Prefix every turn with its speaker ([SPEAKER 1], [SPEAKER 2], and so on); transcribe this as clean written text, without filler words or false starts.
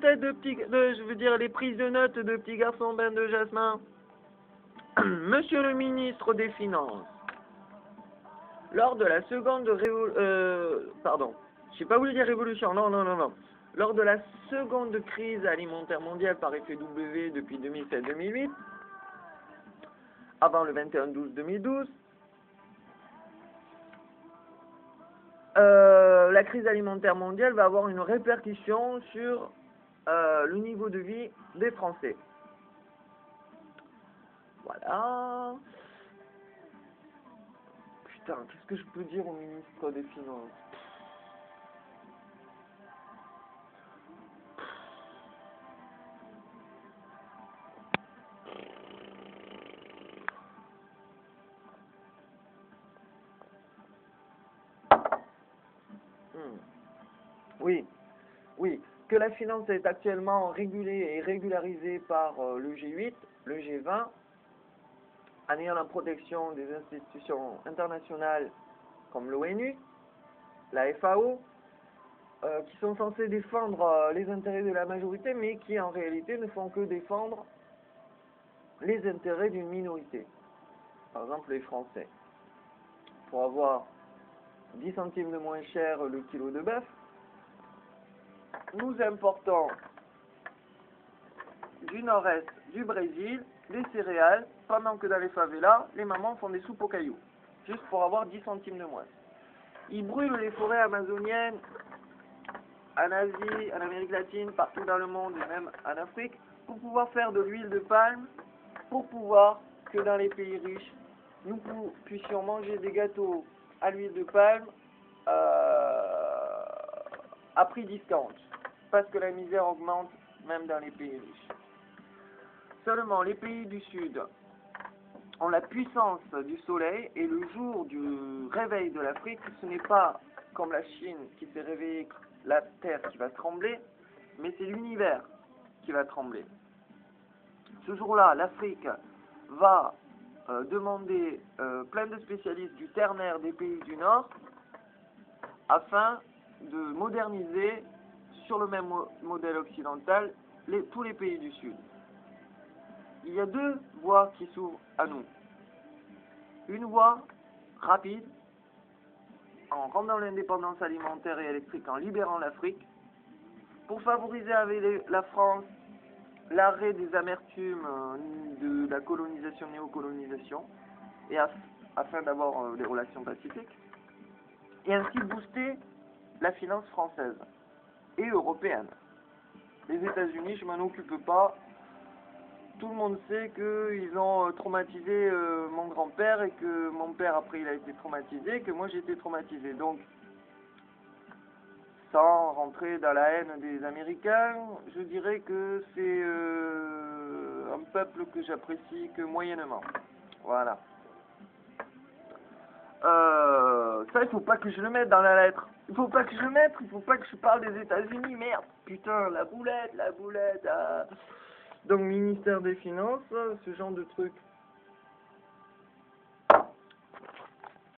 [SPEAKER 1] têtes je veux dire, les prises de notes de petits garçons bain de jasmin. Monsieur le ministre des Finances, lors de la seconde pardon, j'ai pas voulu dire révolution, non. Lors de la seconde crise alimentaire mondiale par effet W depuis 2007-2008, avant le 21-12-2012, la crise alimentaire mondiale va avoir une répercussion sur le niveau de vie des Français. Voilà. Putain, qu'est-ce que je peux dire au ministre des Finances? Oui, que la finance est actuellement régulée et régularisée par le G8, le G20, en ayant la protection des institutions internationales comme l'ONU, la FAO, qui sont censées défendre les intérêts de la majorité, mais qui en réalité ne font que défendre les intérêts d'une minorité. Par exemple les Français. Pour avoir 10 centimes de moins cher le kilo de bœuf, nous importons du nord-est du Brésil des céréales, pendant que dans les favelas, les mamans font des soupes aux cailloux, juste pour avoir 10 centimes de moins. Ils brûlent les forêts amazoniennes en Asie, en Amérique latine, partout dans le monde et même en Afrique, pour pouvoir faire de l'huile de palme, pour pouvoir que dans les pays riches, nous puissions manger des gâteaux à l'huile de palme à prix discount, parce que la misère augmente même dans les pays riches. Seulement, les pays du Sud ont la puissance du soleil, et le jour du réveil de l'Afrique, ce n'est pas comme la Chine qui s'est réveillée, la terre qui va trembler, mais c'est l'univers qui va trembler. Ce jour-là, l'Afrique va demander plein de spécialistes du ternaire des pays du Nord afin de moderniser sur le même modèle occidental tous les pays du Sud. Il y a deux voies qui s'ouvrent à nous. Une voie rapide, en rendant l'indépendance alimentaire et électrique, en libérant l'Afrique, pour favoriser avec la France l'arrêt des amertumes de la colonisation, néocolonisation, et afin d'avoir des relations pacifiques, et ainsi booster la finance française et européenne. Les États-Unis, je m'en occupe pas. Tout le monde sait qu'ils ont traumatisé mon grand-père, et que mon père après il a été traumatisé, et que moi j'ai été traumatisé. Donc, sans rentrer dans la haine des Américains, je dirais que c'est un peuple que j'apprécie que moyennement. Voilà. Ça, il faut pas que je le mette dans la lettre. Il faut pas que je parle des États-Unis, merde. Putain, la boulette. Donc, ministère des Finances, ce genre de truc.